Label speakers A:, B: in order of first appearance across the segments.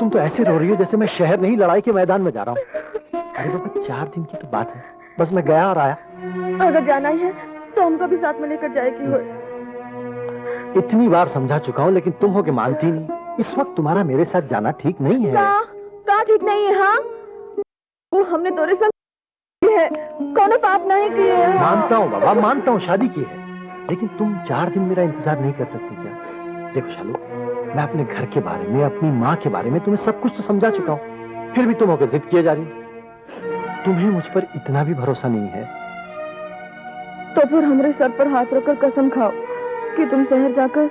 A: तुम तो ऐसे रो रही हो जैसे मैं शहर नहीं लड़ाई के मैदान में जा रहा हूँ। अरे बाबा 4 दिन की तो बात है, बस मैं गया और आया।
B: अगर जाना ही है तो हमको भी साथ में लेकर जाएगी हो।
A: इतनी बार समझा चुका हूँ लेकिन तुम हो के मानती नहीं। इस वक्त तुम्हारा मेरे साथ जाना ठीक नहीं है।
B: कहाँ ठीक नहीं है? हाँ वो हमने तोरे संग है, कौन पाप नहीं किए हैं।
A: मानता हूँ बाबा, मानता हूँ शादी की है, लेकिन तुम 4 दिन मेरा इंतजार नहीं कर सकती क्या? देखो शालू, मैं अपने घर के बारे में, अपनी माँ के बारे में तुम्हें सब कुछ तो समझा चुका हूँ, फिर भी तुम होकर जिद किए जा रही हो। तुम्हें मुझ पर इतना भी भरोसा नहीं है?
B: तो फिर हमारे सर पर हाथ रखकर कसम खाओ कि तुम शहर जाकर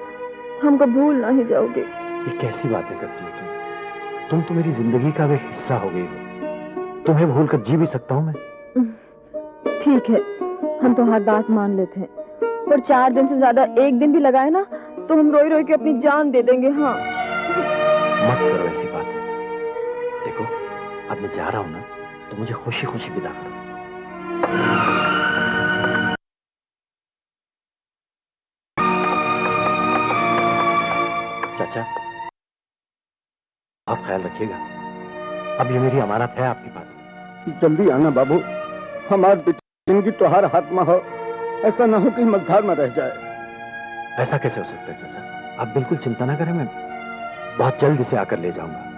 B: हमको भूल नहीं जाओगे।
A: ये कैसी बातें करती हो तुम तो मेरी जिंदगी का एक हिस्सा हो गई हो। तुम्हें भूलकर जी भी सकता हूँ मैं।
B: ठीक है, हम तो हर बात मान लेते हैं, पर 4 दिन से ज्यादा 1 दिन भी लगाए ना तो हम रोई रोई के अपनी जान दे देंगे। हाँ
A: मत करो ऐसी बातें। देखो अब मैं जा रहा हूँ ना, तो मुझे खुशी खुशी विदा करो। चाचा बहुत ख्याल रखिएगा। अब ये मेरी अमानत है आपके पास।
C: जल्दी आना बाबू, हमारी जिंदगी तो हर हाथ में हो, ऐसा ना हो कि मझधार में रह जाए।
A: ऐसा कैसे हो सकता है चाचा? आप बिल्कुल चिंता ना करें, मैं बहुत जल्द इसे आकर ले जाऊंगा।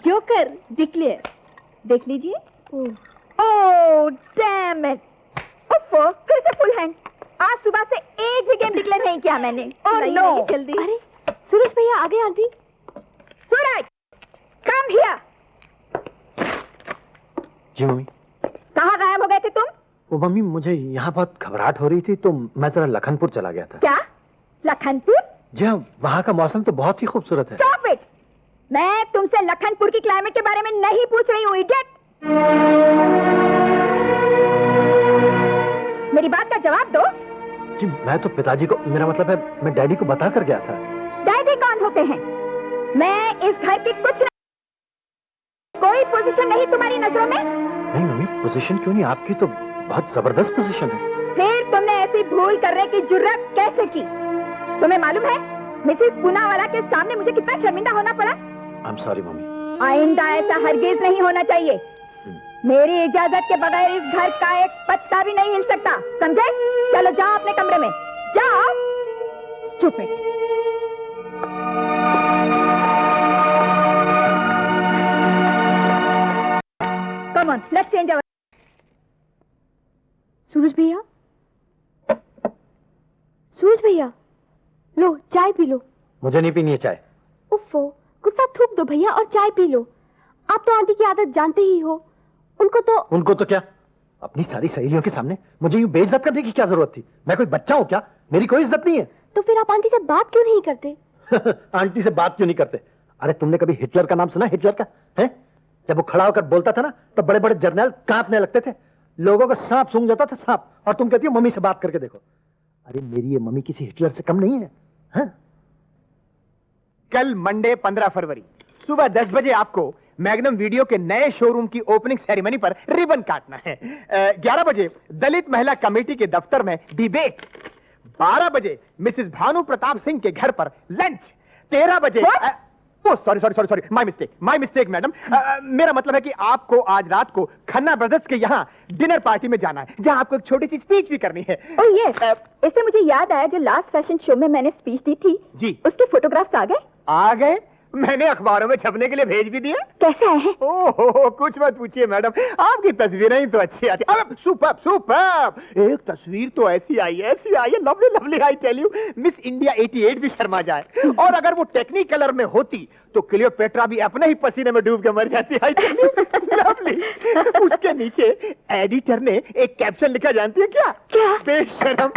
D: जोकर डिक्लेयर देख लीजिए। ओह डैम इट, ओफो फिर से फुल हैंड। आज सुबह से एक भी गेम डिक्लेयर नहीं किया मैंने। ओह नो जल्दी। अरे सूरज भैया आ गए। Aunty Suraj come here.
A: जी मम्मी।
D: कहाँ गायब हो गए थे तुम?
A: वो मम्मी मुझे यहाँ बहुत घबराहट हो रही थी तो मैं जरा लखनपुर चला गया था।
D: क्या लखनपुर?
A: जी हाँ, वहाँ का मौसम तो बहुत ही खूबसूरत है।
D: Stop it! मैं तुमसे लखनपुर की क्लाइमेट के बारे में नहीं पूछ रही हूँ इडियट। मेरी बात का जवाब दो।
A: जी मैं तो पिताजी को, मेरा मतलब है मैं डैडी को बता कर गया था।
D: डैडी कौन होते हैं? मैं इस घर की कुछ नहीं। कोई पोजीशन नहीं तुम्हारी नजरों में?
A: नहीं मम्मी, पोजीशन क्यों नहीं, आपकी तो बहुत जबरदस्त पोजीशन है।
D: फिर तुमने ऐसी भूल करने की जुर्रत कैसे की? तुम्हें मालूम है मिसेस पूनावाला के सामने मुझे कितना शर्मिंदा होना पड़ा?
A: I am sorry mummy.
D: आइंदा ऐसा हरगिज नहीं होना चाहिए। मेरी इजाजत के बगैर इस घर का एक पत्ता भी नहीं हिल सकता, समझे? चलो जाओ अपने कमरे में, जाओ। Stupid. Come on, let's change our. Suraj भैया, सूरज भैया, लो चाय पी लो।
A: मुझे नहीं पीनी है चाय।
D: उफ़ो, गुस्सा थूक दो भैया और चाय पी लो। आप तो आंटी की आदत जानते ही हो। उनको तो
A: क्या? अपनी सारी सहेलियों के सामने मुझे यूं बेइज्जत करने की क्या जरूरत थी? मैं कोई बच्चा हूं क्या? मेरी कोई इज्जत नहीं है।
D: तो फिर आप आंटी से बात क्यों नहीं करते?
A: आंटी से बात क्यों नहीं करते? अरे तुमने कभी हिटलर का नाम सुना? हिटलर का है? जब वो खड़ा होकर बोलता था ना तो बड़े बड़े जर्नल कांपने लगते थे, लोगों को सांप सूंघ जाता था, सांप। और तुम कहती हो मम्मी से बात करके देखो। अरे मेरी ये मम्मी किसी हिटलर से कम नहीं है, है?
C: कल मंडे 15 फरवरी सुबह 10 बजे आपको मैग्नम वीडियो के नए शोरूम की ओपनिंग सेरेमनी पर रिबन काटना है। 11 बजे दलित महिला कमेटी के दफ्तर में डिबेट। 12 बजे मिसेस भानु प्रताप सिंह के घर पर लंच। 13 बजे सॉरी माय मिस्टेक मैडम। मेरा मतलब है कि आपको आज रात को खन्ना ब्रदर्स के यहाँ डिनर पार्टी में जाना है, जहाँ आपको एक छोटी सी स्पीच भी करनी है।
D: ओह यस, इससे मुझे याद आया, जो लास्ट फैशन शो में मैंने स्पीच दी थी
C: जी,
D: उसके फोटोग्राफ्स आ गए?
C: मैंने अखबारों में छपने के लिए भेज भी दिया।
D: कैसे आए हैं?
C: ओहो, कुछ मत पूछिए मैडम, आपकी तस्वीरें ही तो अच्छी आती। अरे सुपर्ब, एक तस्वीर तो ऐसी आई है, lovely lovely, I tell you, miss India 88 भी शर्मा जाए। और अगर वो टेक्निक कलर में होती तो क्लियोपेट्रा भी अपने ही पसीने में डूब के मर जाती। I tell you, lovely. उसके नीचे एडिटर ने एक कैप्शन लिखा, जानती है क्या? बेशरम।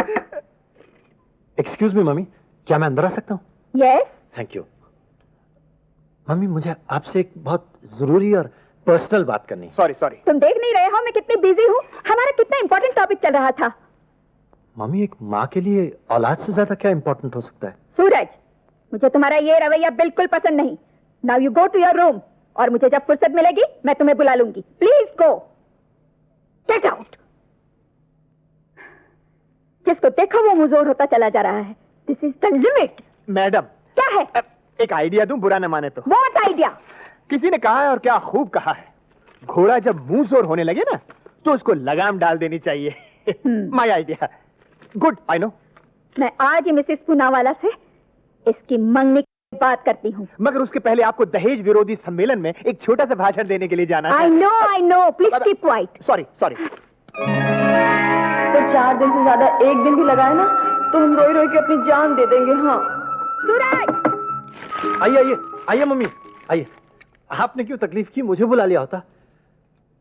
A: एक्सक्यूज मी मम्मी, क्या मैं अंदर आ सकता हूँ?
D: यस।
A: Thank you. मम्मी मुझे आपसे एक बहुत जरूरी और पर्सनल बात करनी है।
C: Sorry sorry.
D: तुम देख नहीं रहे हो मैं कितनी बिजी हूँ? हमारा कितना इंपॉर्टेंट टॉपिक चल रहा था।
A: मम्मी एक माँ के लिए औलाद से ज्यादा क्या इंपॉर्टेंट हो सकता है?
D: सूरज, मुझे तुम्हारा ये रवैया बिल्कुल पसंद नहीं। Now you go to your room, और मुझे जब फुर्सत मिलेगी मैं तुम्हें बुला लूंगी। Please go, get out. जिसको देखो वो मुंहजोर होता चला जा रहा है। This is the limit.
C: Madam,
D: क्या है?
C: एक आइडिया दूं, बुरा न माने तो।
D: What idea?
C: किसी ने कहा है, और क्या खूब कहा है, घोड़ा जब मुंह जोर होने लगे ना तो उसको लगाम डाल देनी चाहिए। My idea. Good, I know.
D: मैं आज ही मिसेस पूनावाला से इसकी मंगनी की बात करती हूँ।
C: मगर उसके पहले आपको दहेज विरोधी सम्मेलन में एक छोटा सा भाषण देने के लिए जाना है।
D: I know, please keep quiet.
C: Sorry sorry.
B: तो 4 दिन से ज्यादा एक दिन भी लगाए ना तो हम रोई रोई के अपनी जान दे देंगे। हाँ
D: सूरज,
A: आइए आइए आइए मम्मी आइए। आपने क्यों तकलीफ की, मुझे बुला लिया होता।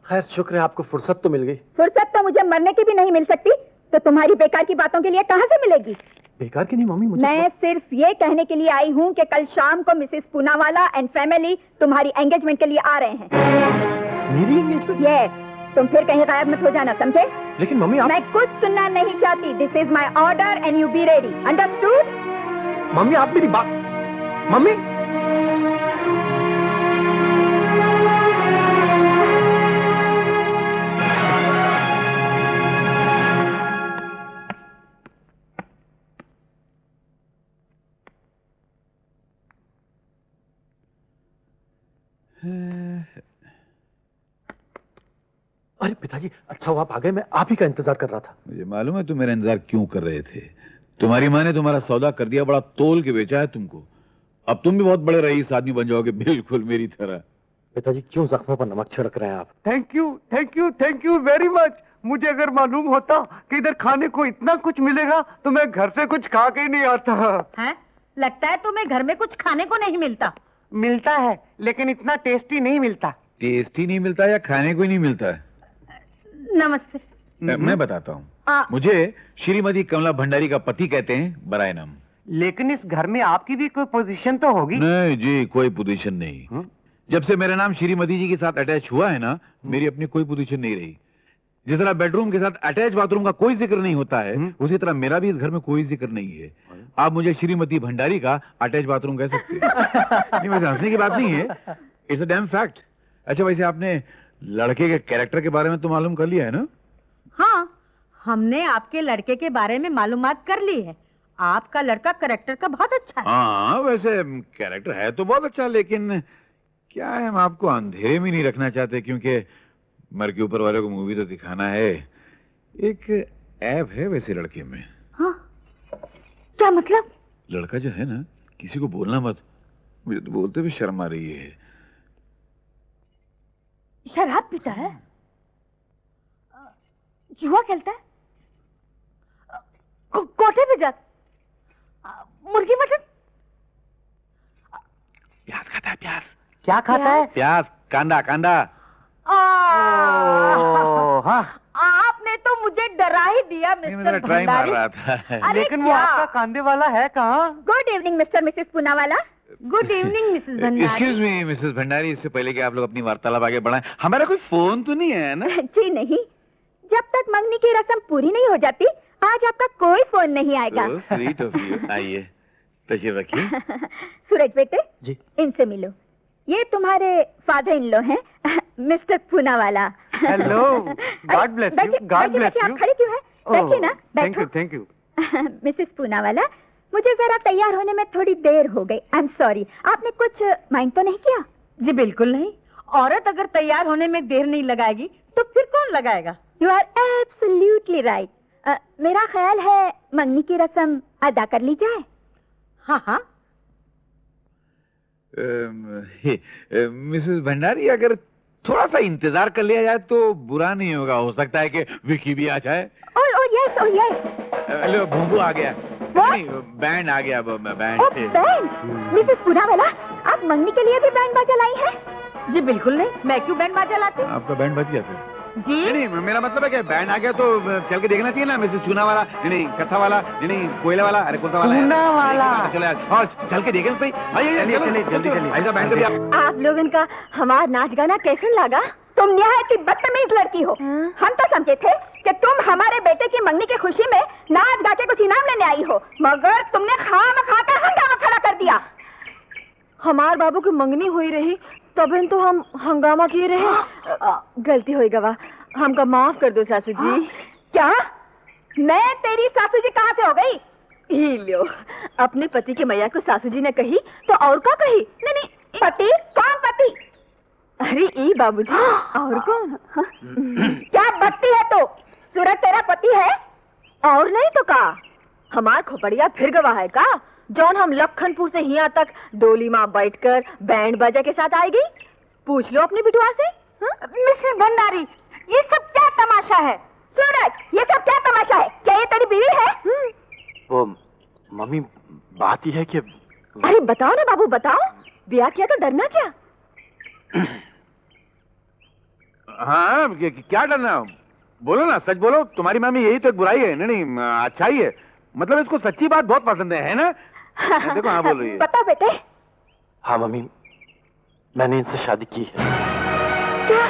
A: खैर शुक्र है आपको फुर्सत तो मिल गई।
D: फुर्सत तो मुझे मरने की भी नहीं मिल सकती, तो तुम्हारी बेकार की बातों के लिए कहाँ से मिलेगी?
A: बेकार की नहीं मम्मी, मुझे
D: मैं सिर्फ ये कहने के लिए आई हूँ कि कल शाम को मिसेस पूनावाला एंड फैमिली तुम्हारी एंगेजमेंट के लिए आ रहे हैं।
A: मेरी एंगेजमेंट?
D: यस, तुम फिर कहीं गायब मत हो जाना, समझे?
A: लेकिन मम्मी आप...
D: मैं कुछ सुनना नहीं चाहती। This is my order and you be ready, understood?
A: Mummy आप मेरी बात... मम्मी अरे पिताजी, अच्छा हुआ आप आ गए, मैं आप ही का इंतजार कर रहा था।
E: मुझे मालूम है तुम मेरा इंतजार क्यों कर रहे थे। तुम्हारी माँ ने तुम्हारा सौदा कर दिया, बड़ा तोल के बेचा है तुमको। अब तुम भी बहुत बड़े रईस आदमी बन जाओगे, बिल्कुल मेरी तरह।
A: पिताजी क्यों जख्मों पर नमक छिड़क रहे हैं आप?
F: Thank you very much. मुझे अगर मालूम होता कि इधर खाने को इतना कुछ मिलेगा तो मैं घर से कुछ खा के ही नहीं आता।
G: हैं? लगता है तुम्हें घर में कुछ खाने को नहीं मिलता।
F: मिलता है लेकिन इतना टेस्टी नहीं मिलता।
E: टेस्टी नहीं मिलता या खाने को ही नहीं मिलता है?
G: नमस्ते।
E: मैं बताता हूँ। मुझे श्रीमती कमला भंडारी का पति कहते हैं, बराए नाम।
F: लेकिन इस घर में आपकी भी कोई पोजीशन तो होगी?
E: नहीं जी, कोई पोजीशन नहीं। जब से मेरा नाम श्रीमती जी के साथ अटैच हुआ है ना, मेरी अपनी कोई पोजीशन नहीं रही। जिस तरह बेडरूम के साथ अटैच बाथरूम का कोई जिक्र नहीं होता है, उसी तरह मेरा भी इस घर में कोई जिक्र नहीं है। आप मुझे श्रीमती भंडारी का अटैच बाथरूम कह सकते हैं। नहीं, वैसे हंसने की बात नहीं है, इट्स अ डैम फैक्ट। अच्छा वैसे आपने लड़के के कैरेक्टर के बारे में तो मालूम कर लिया है ना?
G: हाँ, हमने आपके लड़के के बारे में मालूमात कर ली है। आपका लड़का कैरेक्टर का बहुत अच्छा है।
E: हाँ वैसे कैरेक्टर है तो बहुत अच्छा, लेकिन क्या है, हम आपको अंधेरे में नहीं रखना चाहते, क्योंकि मर के ऊपर वाले को मूवी तो दिखाना है। एक ऐप है वैसे लड़के में।
G: हाँ, क्या मतलब?
E: लड़का जो है ना, किसी को बोलना मत। मुझे तो बोलते हुए शर्म आ रही है।
G: शराब पीता है, जुआ खेलता है, कोठे पे जाता, मुर्गी मटन,
E: प्याज खाता है, प्याज।
F: क्या खाता है?
E: प्याज, कांदा कांदा।
F: हाँ।
G: आपने तो मुझे डरा ही दिया
E: मैं
G: मिस्टर
E: ट्राई मार
G: भंडारी।
E: रहा था।
G: अरे
F: लेकिन वो
G: क्या?
F: आपका कांदे वाला है कहाँ?
D: Good evening mister Mrs Poonawalla.
G: Good evening Mrs Bhandari.
E: Excuse me Mrs Bhandari, इससे पहले कि आप लोग अपनी वार्तालाप आगे बढ़ाएं, हमारा कोई फोन तो नहीं है ना?
D: जी नहीं, जब तक मंगनी की रस्म पूरी नहीं हो जाती आज आपका कोई फोन नहीं आएगा।
E: Sweet of you. आइए तशरीफ रखिए।
D: सूरज बेटे
A: जी।
D: इनसे मिलो, ये तुम्हारे फादर इन लॉ हैं, mister Poonawalla.
F: Hello, God bless you, God bless you.
D: आप खड़े क्यों हैं? बैठिए ना, बैठो।
F: Thank you.
D: मिसेस पूनावाला, मुझे जरा तैयार होने में थोड़ी देर हो गई। I am sorry. आपने कुछ माइंड तो नहीं किया?
G: जी बिल्कुल नहीं। औरत अगर तैयार होने में देर नहीं लगाएगी तो फिर कौन लगाएगा?
D: You are absolutely right. मेरा ख्याल है मंगनी की रस्म अदा कर ली जाए।
G: हाँ हाँ।
E: मिसेस भंडारी, अगर थोड़ा सा इंतजार कर लिया जाए तो बुरा नहीं होगा। हो सकता है कि विकी भी आ जाए।
D: Oh yes, oh yes.
E: लो भूंगू आ गया। नहीं, बैंड आ गया। बैंड।
D: ओह बैंड। मिसेस पूनावाला, आप मंगनी के लिए भी बैंड बाजा लाई हैं?
G: जी बिल्कुल नहीं, मैं क्यों बैंड बाजा लाती?
E: आपका बैंड बज गया फिर? नहीं नहीं, मेरा मतलब है कि बैंड आ गया तो चल के देखना चाहिए ना, मिसेस चूना वाला, नहीं कत्था वाला, नहीं कोयले वाला, अरे कौन सा वाला?
F: चूना वाला।
E: चलो यार, और चल के देखें सही।
F: चलिए, जल्दी चलिए।
E: ऐसा बैंड कभी
B: आप लोगन का हमारा नाच गाना कैसे लगा?
D: तुम निहायत ही बदतमीज लड़की हो। हम तो समझे थे कि तुम हमारे बेटे की मंगनी की खुशी में नाच गा के कुछ इनाम लेने आई हो, मगर तुमने खामखा का हंगामा खड़ा कर दिया।
B: हमार बाबू की मंगनी हुई रही तब तो हम हंगामा किए रहे। गलती हुई गवा, हमका माफ कर दो सासू जी।
D: क्या? मैं तेरी सासू जी कहाँ से हो गई?
B: ही लो, अपने पति के मैया को सासू जी ने कही तो और क्या कही?
D: नहीं नहीं, पति? कौन पति?
B: अरे ई बाबूजी, और कौन?
D: क्या बत्ती है तो? सूरज तेरा पति है?
B: और नहीं तो का, हमार खोपड़िया फिर गवा है का, जौन हम लखनपुर से यहाँ तक डोली माँ बैठकर बैंड बाजा के साथ आई गई? पूछ लो अपनी बिटुआ से।
D: मिसेस भंडारी, ये सब क्या तमाशा है? सूरज, ये सब क्या तमाशा है? क्या ये तेरी बीवी है?
A: वो मम्मी, बात ही है कि
B: अरे बताओ ना बाबू, बताओ, ब्याह किया तो डरना क्या?
E: हाँ, क्या डरना, बोलो ना, सच बोलो। तुम्हारी मामी यही तो एक बुराई है। नहीं नहीं, अच्छाई है, मतलब इसको सच्ची बात बहुत पसंद है ना? देखो हाँ बोल रही है।
D: बताओ बेटे।
A: हाँ मम्मी, मैंने इनसे शादी की है।
D: क्या?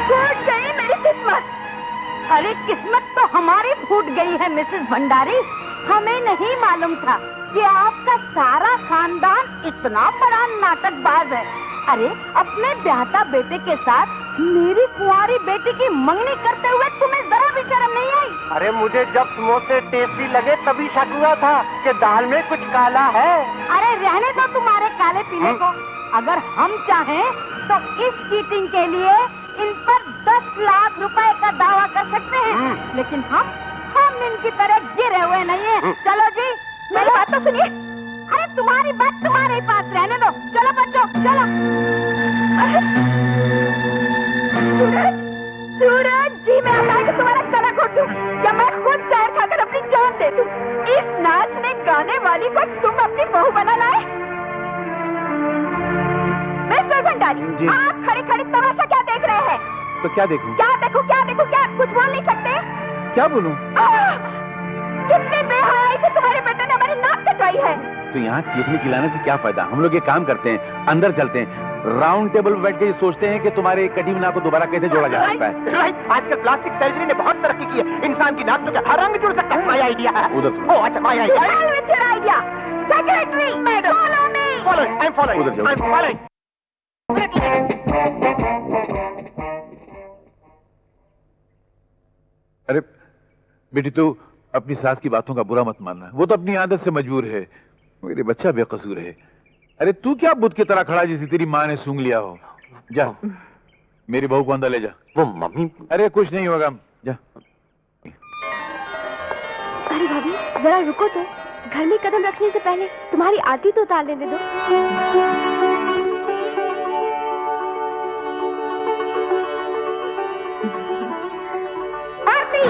D: फूट गई मेरी किस्मत।
G: अरे किस्मत तो हमारी फूट गई है मिसेस भंडारी। हमें नहीं मालूम था कि आपका सारा खानदान इतना बड़ा नाटकबाज है। अरे अपने ब्याहता बेटे के साथ मेरी कुंवारी बेटी की मंगनी करते हुए तुम्हें जरा भी शर्म नहीं आई?
F: अरे मुझे जब समोसे टेस्टी लगे तभी शक हुआ था कि दाल में कुछ काला है।
G: अरे रहने दो तुम्हारे काले पीले को। अगर हम चाहें तो इस चीटिंग के लिए इन पर 10 लाख रुपए का दावा कर सकते हैं, लेकिन हम इनकी तरह गिरे हुए नहीं हैं। चलो जी,
D: मेरी बात तो सुनिए।
G: अरे तुम्हारी बात तुम्हारे पास रहने दो। चलो बच्चों, चलो।
D: सूरज, सूरज जी, मैं आता है कि तुम्हारा गला घोट दूं या मैं खुद जहर खाकर अपनी जान दे दूं। इस नाचने गाने वाली को तुम अपनी बहू बना लाए? मिस्टर भंडारी, आप खड़े खड़े तमाशा क्या देख रहे हैं?
E: तो क्या देखूं?
D: क्या देखो, क्या देखो, क्या कुछ बोल नहीं सकते?
E: क्या बोलूं?
D: कितने बेहयाई से तुम्हारे बेटे ने हमारी नाक कटवाई है।
E: तो यहाँ चीखने चिल्लाने से क्या फायदा? हम लोग ये काम करते हैं, अंदर चलते हैं, राउंड टेबल पर बैठ के ये सोचते हैं कि तुम्हारे कटी हुई नाक को दोबारा कैसे जोड़ा जा सकता है।
C: राइट, आजकल प्लास्टिक सर्जरी ने बहुत तरक्की की है। इंसान की नाक तो क्या हर रंग जुड़ सकता है। माय आइडिया है।
E: उधर सुनो।
C: ओह अच्छा, my idea.
D: Idea. Secretary, follow me.
C: Following, I am following.
E: उधर जाओ।
C: I am following.
E: अरे बेटी, तू अपनी सास की बातों का बुरा मत मानना, वो तो अपनी आदत से मजबूर है, मेरे बच्चा बेकसूर है। अरे तू क्या बुत की तरह खड़ा जैसे तेरी माँ ने सूंघ लिया हो? जा मेरी बहू को अंदर ले जा।
A: वो मम्मी,
E: अरे कुछ नहीं होगा, जा।
B: अरे भाभी जरा रुको तो, घर में कदम रखने से पहले तुम्हारी आरती तो उतार लेने दो।
D: आरती,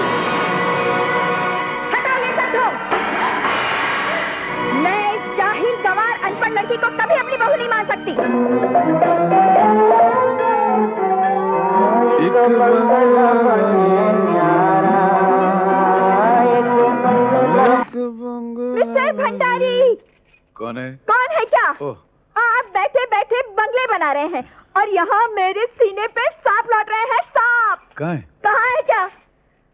D: हटाओ ये सब लोग। मैं इस जाहिल गंवार अनपढ़ लड़की को कभी अपनी बहू नहीं मान सकती। मिस्टर भंडारी।
E: कौन है?
D: कौन है क्या?
E: ओह,
D: आप बैठे बैठे बंगले बना रहे हैं और यहाँ मेरे सीने पे सांप लौट रहे हैं। सांप
E: कहाँ है?
D: कहाँ है क्या?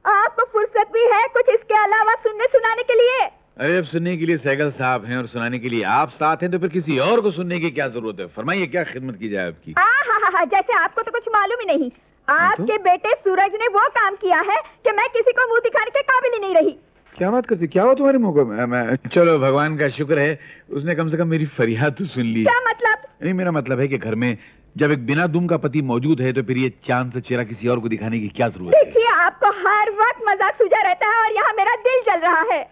D: आपको फुर्सत भी है कुछ इसके अलावा सुनने सुनाने के लिए?
E: अरे अब सुनने के लिए सैगल साहब हैं और सुनाने के लिए आप साथ हैं, तो फिर किसी और को सुनने की क्या जरूरत है? फरमाइए, क्या खिदमत की जाए आपकी?
D: हाँ, जैसे आपको तो कुछ मालूम ही नहीं। आपके बेटे सूरज ने वो काम किया है कि मैं किसी को मुंह दिखाने के काबिल ही नहीं रही।
E: क्या बात करती? क्या हुआ तुम्हारे मुंह को? मैं चलो भगवान का शुक्र है, उसने कम से कम मेरी फरियाद तो सुन ली।
D: क्या मतलब?
E: नहीं, मेरा मतलब है कि घर में जब एक बिना दुम का पति मौजूद है तो फिर ये चांद से चेहरा किसी और को दिखाने की क्या जरूरत है?
D: देखिए, आपको हर वक्त मजाक सूझा रहता है और यहाँ मेरा दिल जल रहा है।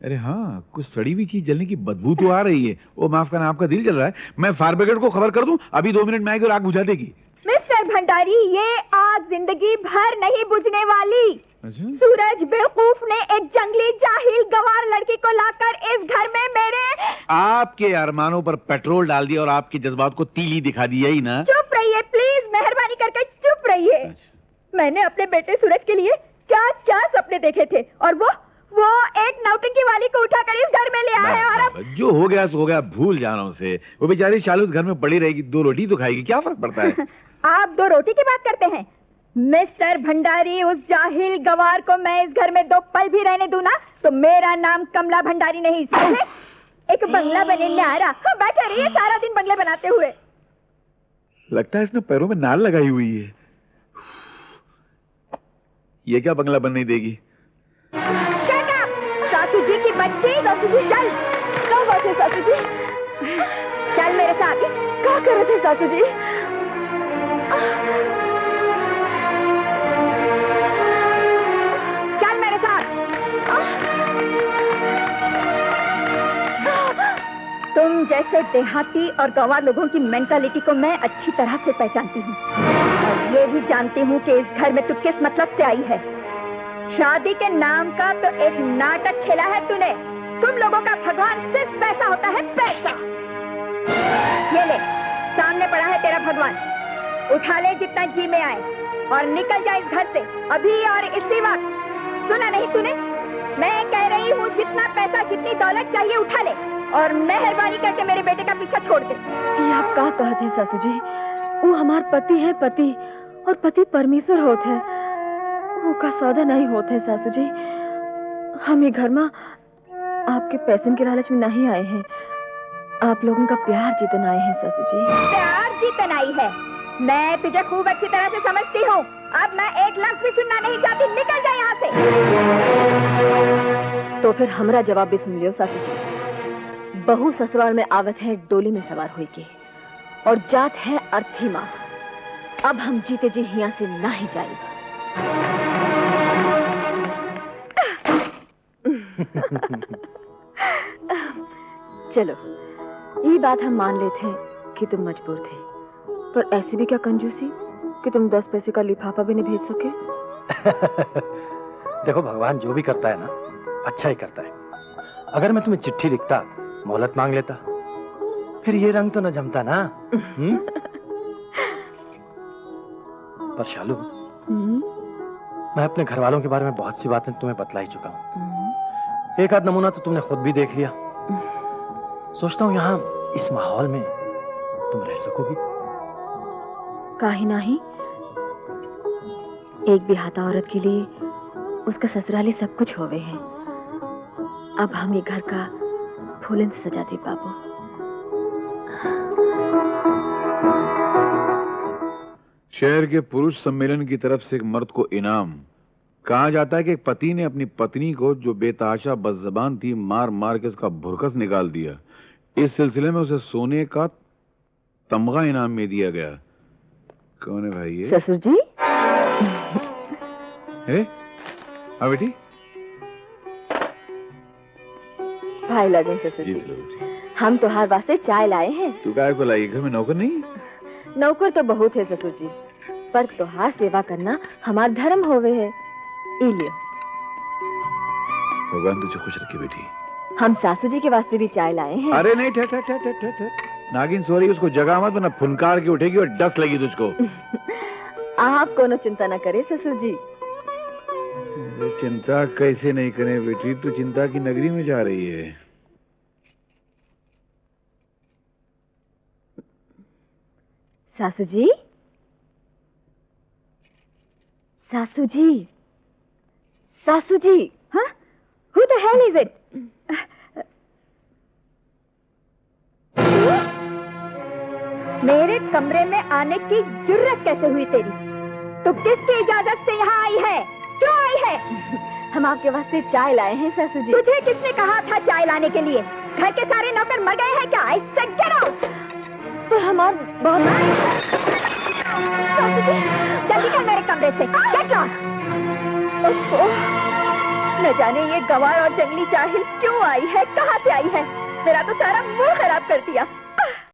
E: अरे हाँ, कुछ सड़ी हुई चीज जलने की बदबू तो आ रही है। वो माफ करना, आपका दिल जल रहा है। मैं फायर ब्रिगेड को खबर कर दूं, अभी 2 मिनट में आएगी और आग बुझा देगी।
D: मिस्टर भंडारी, ये आग जिंदगी भर नहीं बुझने वाली।
E: अच्छा?
D: सूरज बेवकूफ ने एक जंगली जाहिल गंवार लड़की को लाकर इस घर में मेरे
E: आपके अरमानों पर पेट्रोल डाल दिया और आपके जज्बात को तीली दिखा दी, यही ना?
D: चुप रहिए प्लीज। मैं मेहरबानी करके चुप रहिए। मैंने अपने बेटे सूरज के लिए क्या क्या सपने देखे थे, और वो एक नौटंकी वाली को उठाकर इस घर में ले आया है। और अब
E: जो हो गया सो हो गया, भूल जाना उसे। वो बेचारी शालू उस घर में पड़ी रहेगी, 2 रोटी तो खाएगी, क्या फर्क पड़ता है?
D: आप 2 रोटी की बात करते हैं? मिस्टर भंडारी, उस जाहिल गवार को मैं इस घर में 2 पल भी रहने दूं ना, तो मेरा नाम कमला भंडारी नहीं, समझे? एक बंगला बनने आ रहा, हाँ, बैठे रहिए सारा दिन बंगले बनाते हुए।
E: लगता है इसने पैरों में नाल लगाई हुई है। ये क्या बंगला बन नहीं देगी?
D: Shut up! सासू जी की बच्ची, सासू जी चल। क्या बात है सासू जी? चल मेरे साथ। क्या कर रहे थे सासू जी? चल मेरे साथ। तुम जैसे देहाती और गंवार लोगों की मेंटालिटी को मैं अच्छी तरह से पहचानती हूँ, और ये भी जानती हूँ कि इस घर में तू किस मतलब से आई है। शादी के नाम का तो एक नाटक खेला है तूने। तुम लोगों का भगवान सिर्फ पैसा होता है, पैसा। ये ले, सामने पड़ा है तेरा भगवान, उठा ले जितना जी में आए और निकल जा इस घर से अभी और इसी वक्त। सुना नहीं तूने? मैं कह रही हूँ जितना पैसा, जितनी दौलत चाहिए उठा ले, और मेहरबानी करके मेरे बेटे का पीछा छोड़ दे।
B: ये आप क्या कहते हैं सासू जी? वो हमार पति है, पति, और पति परमेश्वर होते हैं, वो का सौदा नहीं होते हैं सासू जी। हम ये घर में आपके पैसे के लालच में नहीं आए हैं, आप लोगों का प्यार जीतने आए हैं सासू जी।
D: प्यार जीतन आई है? मैं तुझे खूब अच्छी तरह से समझती हूँ। अब मैं 1 लफ्ज भी सुनना नहीं चाहती, निकल जा यहाँ से।
B: तो फिर हमरा जवाब भी सुन लियो सासू जी। बहू ससुराल में आवत है डोली में सवार हुई के, और जात है अर्थी माँ। अब हम जीते जी यहाँ से नहीं जाएगा। चलो, ये बात हम मान लेते हैं कि तुम मजबूर थे, पर ऐसी भी क्या कंजूसी कि तुम 10 पैसे का लिफाफा भी नहीं भेज सके?
A: देखो, भगवान जो भी करता है ना, अच्छा ही करता है। अगर मैं तुम्हें चिट्ठी लिखता, मोहलत मांग लेता, फिर ये रंग तो न जमता ना। पर शालू, मैं अपने घर वालों के बारे में बहुत सी बातें तुम्हें बतला ही चुका हूँ। एक आध नमूना तो तुमने खुद भी देख लिया। सोचता हूँ यहाँ इस माहौल में तुम रह सकोगी।
B: काहे नहीं? एक बिहाता औरत के लिए उसका ससुराली सब कुछ होवे है। अब हम ये घर का फूलन से सजा दे बाबू।
E: शहर के पुरुष सम्मेलन की तरफ से एक मर्द को इनाम। कहा जाता है कि एक पति ने अपनी पत्नी को, जो बेतहाशा बदजबान थी, मार मार के उसका भुरकस निकाल दिया। इस सिलसिले में उसे सोने का तमगा इनाम में दिया गया। कौन है भाई ये?
B: ससुर जी।
E: हाँ बेटी।
B: भाई लगन ससुर जी, हम तुम्हारे वास्ते चाय लाए हैं।
E: तू काय को लाई? घर में नौकर नहीं?
B: नौकर तो बहुत है ससुर जी, पर तुहार सेवा करना हमारा धर्म होवे है। लियो।
E: भगवान तुझे खुश रखे बेटी।
B: हम सासू जी के वास्ते भी चाय लाए हैं।
E: अरे नहीं, ठहर ठहर ठहर ठहर ठहर। नागिन सो रही, उसको जगा मत, वरना फुनकार के उठेगी और डस लगी तुझको।
B: आप कोनो चिंता न करे ससुर जी।
E: चिंता कैसे नहीं करें बेटी, तू चिंता की नगरी में जा रही है।
B: सासू जी, सासू जी, सासू जी।
D: हाँ? Who the hell is it? मेरे कमरे में आने की जुर्रत कैसे हुई तेरी? तू किसकी इजाजत से यहाँ आई है? क्यों आई है?
B: हम आपके वास्ते चाय लाए हैं सासू जी।
D: तुझे किसने कहा था चाय लाने के लिए? घर के सारे नौकर मर गए हैं क्या? I said get out!
B: पर हमार बहुत
D: सासू जी, जल्दी कर मेरे कमरे से। Get lost! ओहो, न जाने ये गंवार और जंगली जाहिल क्यों आई है, कहाँ से आई है? मेरा तो सारा मुंह खराब कर दिया।